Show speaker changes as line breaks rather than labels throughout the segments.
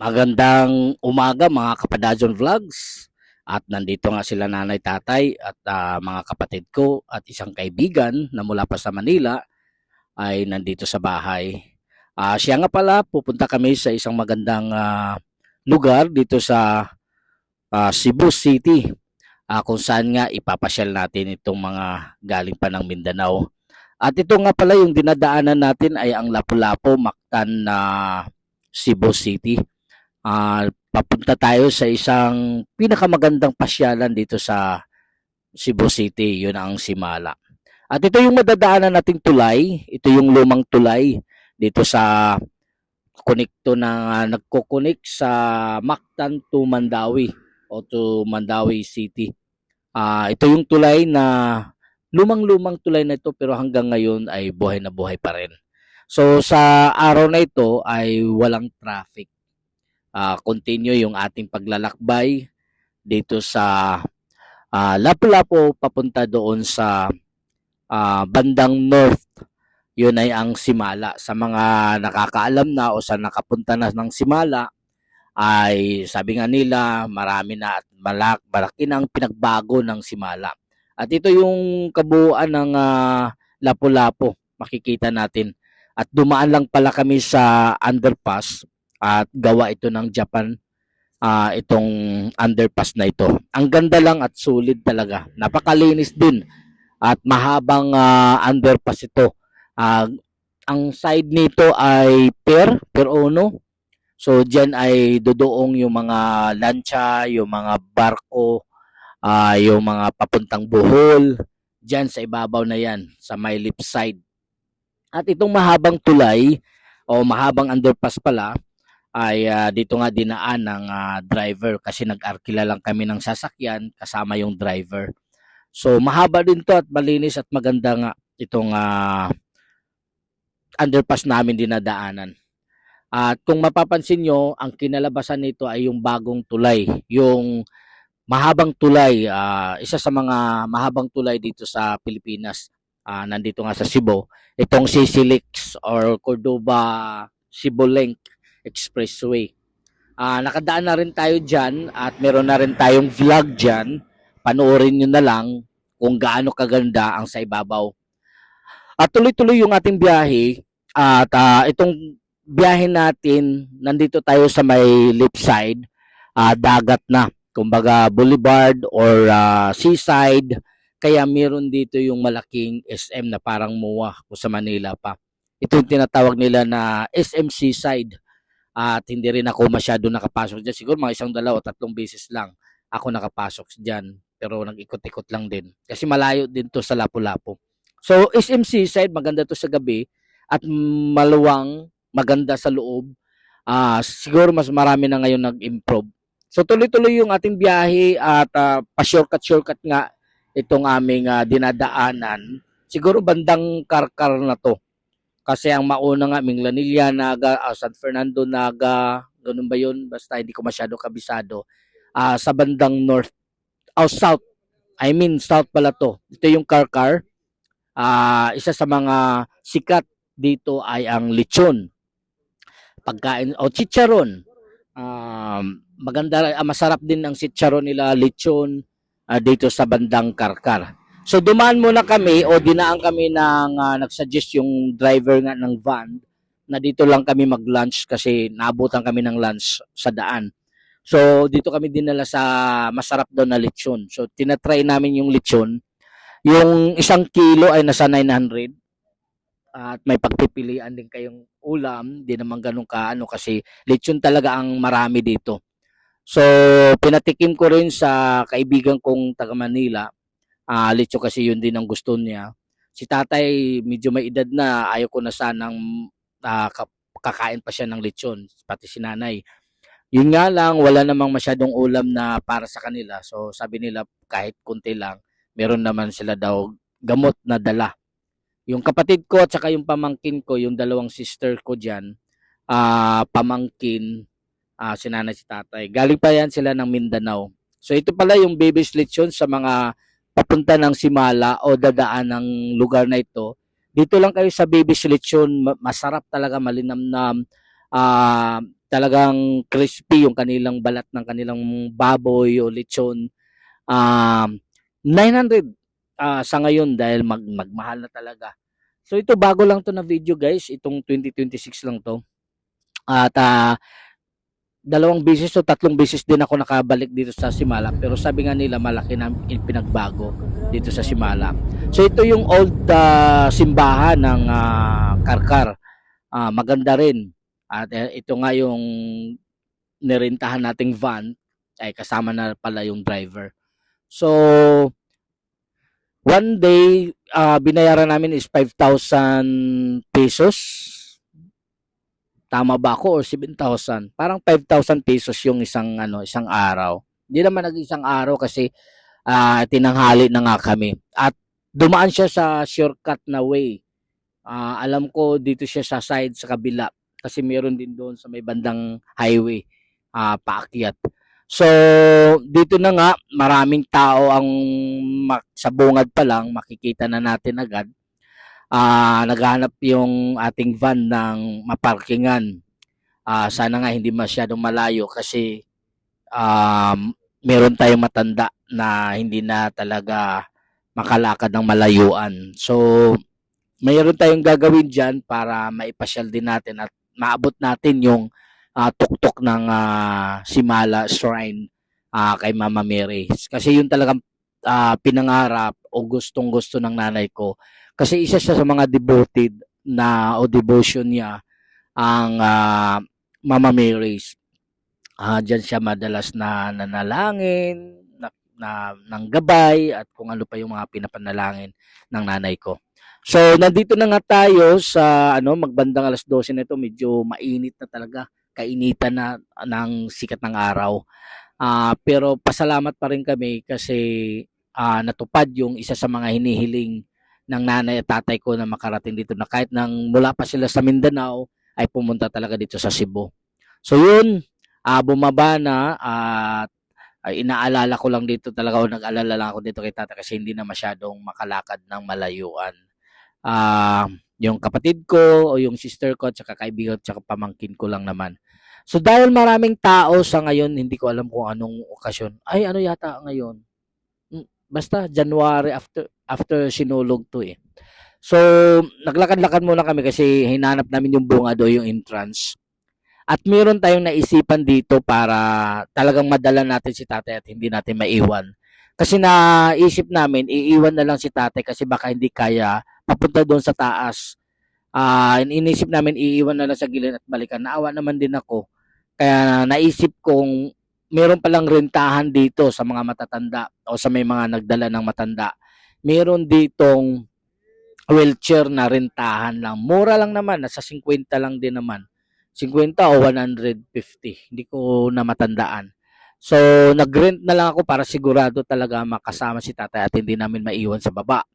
Magandang umaga mga kapadadyon vlogs. At nandito nga sila nanay, tatay at mga kapatid ko at isang kaibigan na mula pa sa Manila ay nandito sa bahay. Siya nga pala, pupunta kami sa isang magandang lugar dito sa Cebu City, kung saan nga ipapasyal natin itong mga galing pa ng Mindanao. At ito nga pala yung dinadaanan natin ay ang Lapu-Lapu, Mactan na Cebu City. Papunta tayo sa isang pinakamagandang pasyalan dito sa Cebu City, yun ang Simala. At ito yung madadaanan nating tulay, ito yung lumang tulay dito sa konekto na nagko-connect sa Mactan to Mandawi o to Mandawi City. Ito yung tulay na lumang-lumang tulay na ito pero hanggang ngayon ay buhay na buhay pa rin. So sa araw na ito ay walang traffic. Continue yung ating paglalakbay dito sa Lapu-Lapu papunta doon sa bandang north. Yun ay ang Simala. Sa mga nakakaalam na o sa nakapunta na ng Simala ay sabi nga nila marami na at malaki na ang pinagbago ng Simala. At ito yung kabuuan ng Lapu-Lapu, makikita natin. At dumaan lang pala kami sa underpass at gawa ito ng Japan, itong underpass na ito. Ang ganda lang at sulit talaga. Napakalinis din at mahabang underpass ito. Ang side nito ay per uno. So diyan ay dodoong yung mga lancha, yung mga barko, yung mga papuntang Bohol. Diyan sa ibabaw na yan, sa may left side. At itong mahabang tulay o mahabang underpass pala ay dito nga dinaan ng driver kasi nag-arkila lang kami ng sasakyan kasama yung driver. So mahaba din to at malinis at maganda nga itong underpass namin dinadaanan. At kung mapapansin nyo, ang kinalabasan nito ay yung bagong tulay, yung mahabang tulay, isa sa mga mahabang tulay dito sa Pilipinas, nandito nga sa Cebu, itong CCLIX or Cordova Cebu Link Expressway. Nakadaan na rin tayo dyan at meron na rin tayong vlog dyan. Panoorin nyo na lang kung gaano kaganda ang sa ibabaw. At tuloy-tuloy yung ating biyahe at itong biyahe natin, nandito tayo sa may left side, dagat na. Kumbaga boulevard or seaside. Kaya meron dito yung malaking SM na parang MOA kung sa Manila pa. Ito yung tinatawag nila na SM Seaside. At hindi rin ako masyado nakapasok dyan. Siguro mga isang, dalawa, tatlong beses lang ako nakapasok dyan. Pero nag-ikot-ikot lang din. Kasi malayo din to sa Lapu-Lapu. So SM Seaside, maganda to sa gabi. At maluwang, maganda sa loob. Siguro mas marami na ngayon nag-improve. So tuloy-tuloy yung ating biyahe at pa-shortcut nga itong aming dinadaanan. Siguro bandang Karkar na to. Kasi ang mauna nga, Minglanilla, Naga, San Fernando, Naga, ganun ba yun? Basta hindi ko masyado kabisado. Sa bandang north, south. I mean, south pala to. Ito yung Karkar. Isa sa mga sikat dito ay ang lechon. Pagkain o chicharon. Maganda, masarap din ang chicharon nila, lechon dito sa bandang Karkar. So dumaan muna kami o dinaan kami ng nagsuggest yung driver nga ng van na dito lang kami mag-lunch kasi naabutan kami ng lunch sa daan. So dito kami dinala sa masarap daw na lechon. So tinatry namin yung lechon. Yung 1 kilo ay nasa 900 at may pagpipilian din kayong ulam, di naman ganun kaano kasi lechon talaga ang marami dito. So pinatikim ko rin sa kaibigan kong taga Manila. Lechon kasi yun din ang gusto niya. Si tatay medyo may edad na, ayaw ko na sanang kakain pa siya ng lechon, pati si nanay. Yun nga lang, wala namang masyadong ulam na para sa kanila. So sabi nila kahit kunti lang, meron naman sila daw gamot na dala. Yung kapatid ko at saka yung pamangkin ko, yung dalawang sister ko dyan, pamangkin, si nanay si tatay. Galing pa yan sila ng Mindanao. So ito pala yung baby's lechon sa mga papunta ng Simala o dadaan ng lugar na ito. Dito lang kayo sa baby's lechon, masarap talaga, malinamnam. talagang crispy yung kanilang balat ng kanilang baboy o lechon. 900 sa ngayon dahil magmahal na talaga. So ito bago lang to na video guys, itong 2026 lang to. At 2 beses o 3 beses din ako nakabalik dito sa Simala, pero sabi nga nila malaki na pinagbago dito sa Simala. So ito yung old simbahan ng Karkar. Maganda rin. At ito nga yung nirentahan nating van ay kasama na pala yung driver. So one day binayaran namin is 5,000 pesos. Tama ba ako or 7,000? Parang 5,000 pesos yung isang araw. Hindi naman nag-isang araw kasi tinanghali na nga kami. At dumaan siya sa shortcut na way. Alam ko dito siya sa side sa kabila kasi meron din doon sa may bandang highway paakyat. So dito na nga maraming tao ang sa bungad pa lang makikita na natin agad. Naghahanap yung ating van ng maparkingan. Sana nga hindi masyadong malayo kasi meron tayong matanda na hindi na talaga makalakad ng malayuan. So mayroon tayong gagawin dyan para maipasyal din natin at maabot natin yung tuktok ng Simala Shrine kay Mama Mary. Kasi yun talagang pinangarap o gustong-gusto ng nanay ko. Kasi isa siya sa mga devoted na o devotion niya ang Mama Mary's. Diyan siya madalas na nanalangin, ng gabay at kung ano pa yung mga pinapanalangin ng nanay ko. So nandito na nga tayo sa magbandang 12:00 na ito, medyo mainit na talaga, kainitan na ng sikat ng araw. Pero pasalamat pa rin kami kasi natupad yung isa sa mga hinihiling ng nanay at tatay ko na makarating dito na kahit nang mula pa sila sa Mindanao ay pumunta talaga dito sa Cebu. So yun, bumaba na at inaalala ko lang dito talaga o nag-alala lang ako dito kay tatay kasi hindi na masyadong makalakad ng malayuan. Yung kapatid ko o yung sister ko at saka kaibigan at saka pamangkin ko lang naman. So dahil maraming tao sa ngayon, hindi ko alam kung anong okasyon. Ay ano yata ngayon? Basta January after sinulog to eh. So naglakad-lakad muna kami kasi hinanap namin yung bungad o yung entrance. At meron tayong naisipan dito para talagang madala natin si tatay at hindi natin maiwan. Kasi naisip namin, iiwan na lang si tatay kasi baka hindi kaya papunta doon sa taas. Inisip namin, iiwan na lang sa gilid at balikan. Naawa naman din ako. Kaya naisip kong meron palang rentahan dito sa mga matatanda o sa may mga nagdala ng matanda. Meron ditong wheelchair na rentahan lang. Mura lang naman, nasa 50 lang din naman. 50 o 150, hindi ko na matandaan. So, nag-rent na lang ako para sigurado talaga makasama si tatay at hindi namin maiwan sa baba.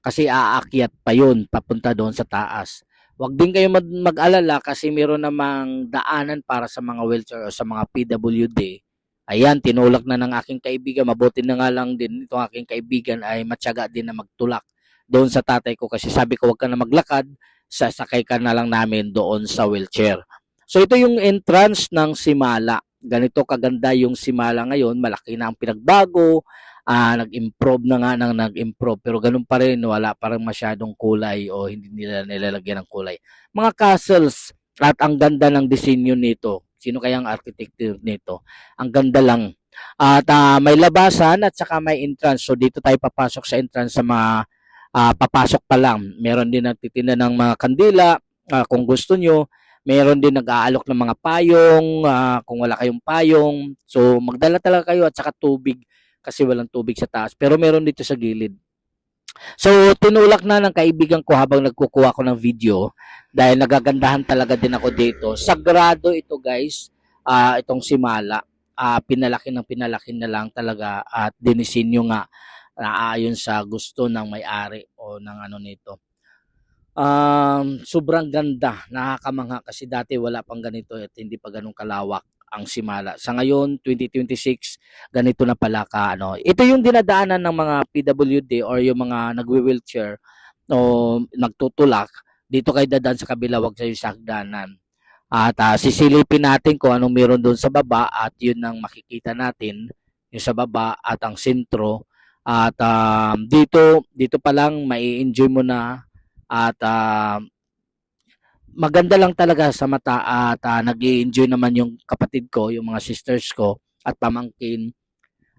Kasi aakyat pa yun, papunta doon sa taas. Huwag din kayo mag-alala kasi meron namang daanan para sa mga wheelchair o sa mga PWD. Ayan, tinulak na ng aking kaibigan. Mabuti na nga lang din itong aking kaibigan ay matyaga din na magtulak doon sa tatay ko kasi sabi ko huwag ka na maglakad, sasakay ka na lang namin doon sa wheelchair. So ito yung entrance ng Simala. Ganito kaganda yung Simala ngayon. Malaki na ang pinagbago. Nag-improve na nga nang nag-improve pero ganun pa rin, wala parang masyadong kulay o hindi nila nilalagyan ng kulay. Mga castles at ang ganda ng disenyo nito. Sino kaya ang architecture nito? Ang ganda lang. At may labasan at saka may entrance. So dito tayo papasok sa entrance sa mga papasok pa lang. Meron din nagtitinda ng mga kandila kung gusto nyo. Meron din nag-aalok ng mga payong kung wala kayong payong. So magdala talaga kayo at saka tubig kasi walang tubig sa taas. Pero meron dito sa gilid. So tinulak na ng kaibigan ko habang nagkukuha ko ng video dahil nagagandahan talaga din ako dito. Sagrado ito guys, itong Simala. Pinalaki na lang talaga at dinisenyo nga naayon sa gusto ng may-ari o ng nito. Sobrang ganda, nakakamangha kasi dati wala pang ganito at hindi pa ganun kalawak ang Simala. Sa ngayon, 2026, ganito na pala ka. Ito yung dinadaanan ng mga PWD or yung mga nagwi-wheelchair o nagtutulak. Dito kayo dadaan sa kabila, wag sa hagdanan. At sisilipin natin kung anong meron doon sa baba at yun ang makikita natin, yung sa baba at ang sentro. At dito pa lang mai-enjoy mo na at maganda lang talaga sa mata at nag-i-enjoy naman yung kapatid ko, yung mga sisters ko at pamangkin.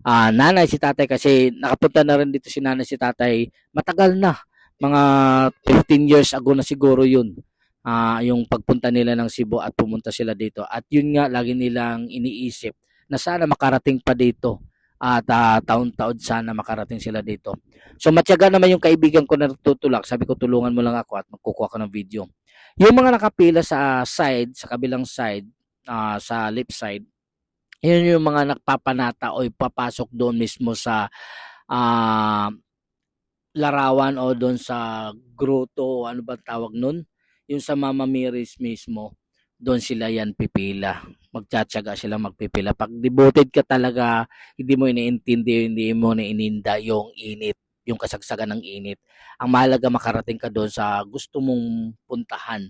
Nanay si tatay kasi nakapunta na rin dito si nanay si tatay matagal na. Mga 15 years ago na siguro yun. Yung pagpunta nila ng Cebu at pumunta sila dito. At yun nga, lagi nilang iniisip na sana makarating pa dito. At taon-taon sana makarating sila dito. So matyaga naman yung kaibigan ko na tutulak. Sabi ko tulungan mo lang ako at magkukuha ko ng video. Yung mga nakapila sa side, sa kabilang side, sa left side, yun yung mga nagpapanata o ipapasok doon mismo sa ah, larawan o doon sa grotto o ano ba tawag nun? Yung sa Mama Mary's mismo, doon sila yan pipila. Magtsatsaga sila magpipila. Pag devoted ka talaga, hindi mo iniintindi, hindi mo iniinda yung init, yung kasagsagan ng init. Ang mahalaga makarating ka doon sa gusto mong puntahan.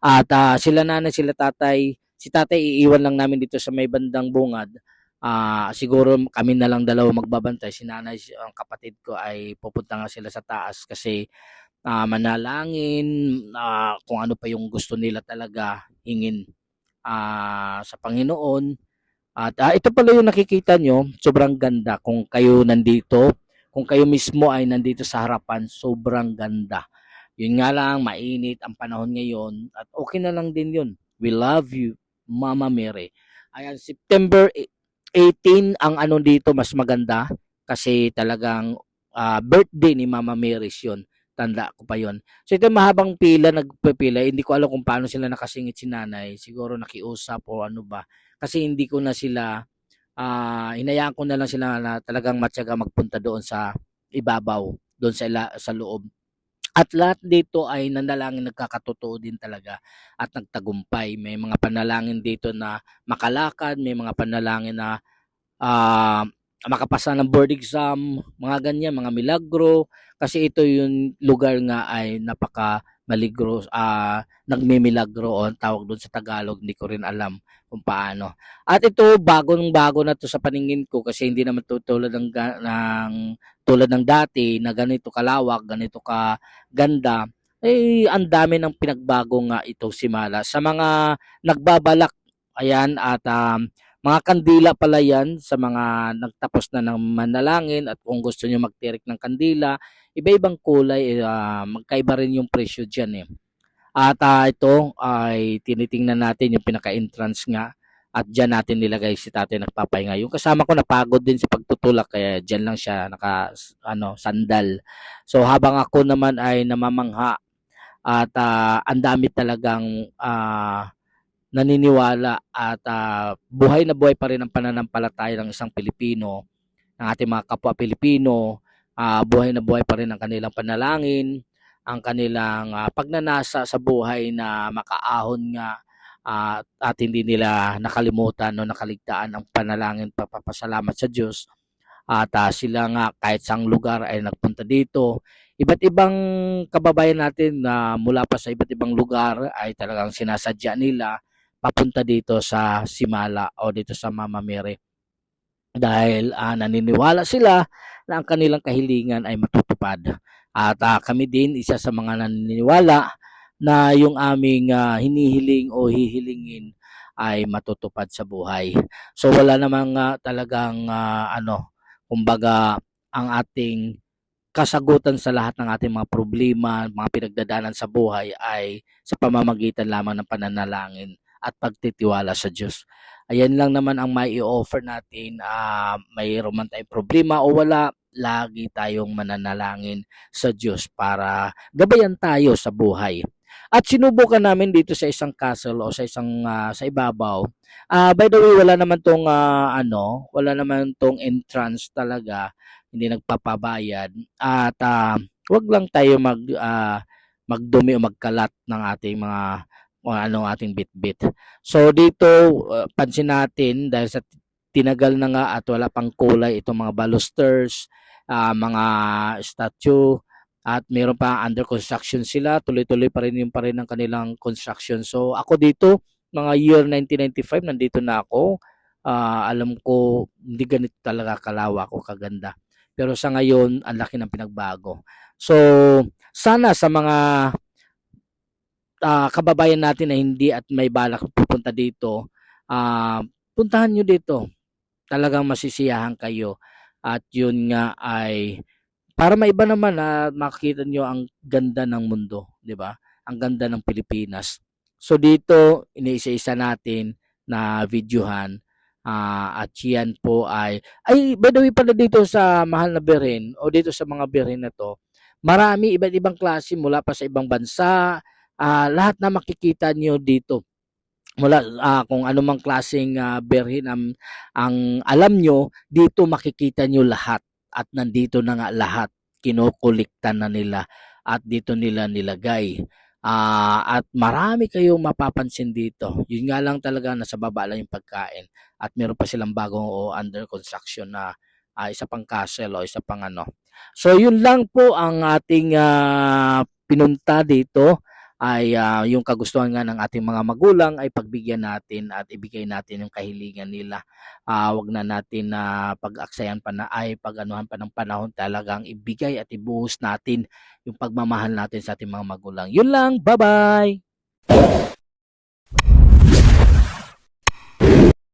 At sila nanay, sila tatay, si tatay iiwan lang namin dito sa may bandang bungad. Siguro kami na lang dalawa magbabantay. Si nanay, ang kapatid ko ay pupunta nga sila sa taas kasi manalangin, kung ano pa yung gusto nila talaga hingin sa Panginoon. At ito pala yung nakikita nyo, sobrang ganda. Kung kayo nandito, kung kayo mismo ay nandito sa harapan, sobrang ganda. Yun nga lang, mainit ang panahon ngayon at okay na lang din yun. We love you, Mama Mary. Ayan, September 18 ang ano dito mas maganda kasi talagang birthday ni Mama Mary yun. Tanda ko pa yon. So ito mahabang pila, nagpipila. Hindi ko alam kung paano sila nakasingit si nanay. Siguro nakiusap o ano ba. Kasi hindi ko na sila, hinayaan ko na lang sila na talagang matyaga magpunta doon sa ibabaw, doon sa loob. At lahat dito ay nanalangin nagkakatotoo din talaga at nagtagumpay. May mga panalangin dito na makalakad, may mga panalangin na ah, makapasa ng board exam, mga ganyan, mga milagro. Kasi ito yung lugar nga ay napaka maligro, nagmimilagro o ang tawag doon sa Tagalog, hindi ko rin alam kung paano. At ito, bagong bago na to sa paningin ko kasi hindi naman to tulad ng dati na ganito kalawak, ganito ka ganda. Ang dami ng pinagbago nga itong Simala. Sa mga nagbabalak, ayan, at mga kandila pala yan sa mga nagtapos na ng manalangin at kung gusto nyo magtirik ng kandila, iba-ibang kulay, magkaiba rin yung presyo dyan eh. At ito ay tinitingnan natin yung pinaka-entrance nga at dyan natin nilagay si tatay nagpapahinga. Yung kasama ko napagod din sa pagtutulak kaya dyan lang siya sandal. So habang ako naman ay namamangha at ang dami talagang naniniwala at buhay na buhay pa rin ang pananampalataya ng isang Pilipino, ng ating mga kapwa Pilipino, buhay na buhay pa rin ang kanilang panalangin, ang kanilang pagnanasa sa buhay na makaahon nga at hindi nila nakalimutan o nakaligtaan ang panalangin papapasalamat sa Diyos. At sila nga kahit saang lugar ay nagpunta dito. Iba't ibang kababayan natin na mula pa sa iba't ibang lugar ay talagang sinasadya nila papunta dito sa Simala o dito sa Mama Mary dahil naniniwala sila na ang kanilang kahilingan ay matutupad. At kami din isa sa mga naniniwala na yung aming hinihiling o hihilingin ay matutupad sa buhay. So wala namang talagang kumbaga ang ating kasagutan sa lahat ng ating mga problema, mga pinagdadaanan sa buhay ay sa pamamagitan lamang ng pananalangin at pagtitiwala sa Diyos. Ayan lang naman ang may i-offer natin. Mayroon man tayong problema o wala, lagi tayong mananalangin sa Diyos para gabayan tayo sa buhay. At sinubukan namin dito sa isang castle o sa isang sa ibabaw. By the way, wala naman tong entrance talaga, hindi nagpapabayad at wag lang tayo magdumi o magkalat ng ating mga kung anong ating bitbit. So dito pansin natin dahil sa tinagal na nga at wala pang kulay itong mga balusters, mga statue at meron pa under construction sila, tuloy-tuloy pa rin yung pa rin ang kanilang construction. So ako dito mga year 1995 nandito na ako. Alam ko hindi ganito talaga kalawak o kaganda. Pero sa ngayon, ang laki ng pinagbago. So, sana sa mga kababayan natin na hindi at may balak pupunta dito, ah, puntahan nyo dito. Talagang masisiyahan kayo. At yun nga ay para maiba naman na makikita nyo ang ganda ng mundo, 'di ba? Ang ganda ng Pilipinas. So dito iniisa-isa natin na videohan, at yan po ay by the way pala dito sa Mahal na Berhen o dito sa mga berhen na to, marami iba't ibang klase mula pa sa ibang bansa, lahat na makikita nyo dito mula kung anumang klaseng berhin ang alam nyo, dito makikita nyo lahat at nandito na nga lahat, kinokolekta na nila at dito nila nilagay. At marami kayong mapapansin dito. Yun nga lang talaga nasa baba lang yung pagkain at meron pa silang bagong o under construction na isa pang castle o isa pang ano. So yun lang po ang ating pinunta dito ay yung kagustuhan nga ng ating mga magulang ay pagbigyan natin at ibigay natin yung kahilingan nila. Wag na natin na pag-aksayan pa na ay pag-anuhan pa ng panahon, talagang ibigay at ibuhos natin yung pagmamahal natin sa ating mga magulang. Yun lang, bye-bye!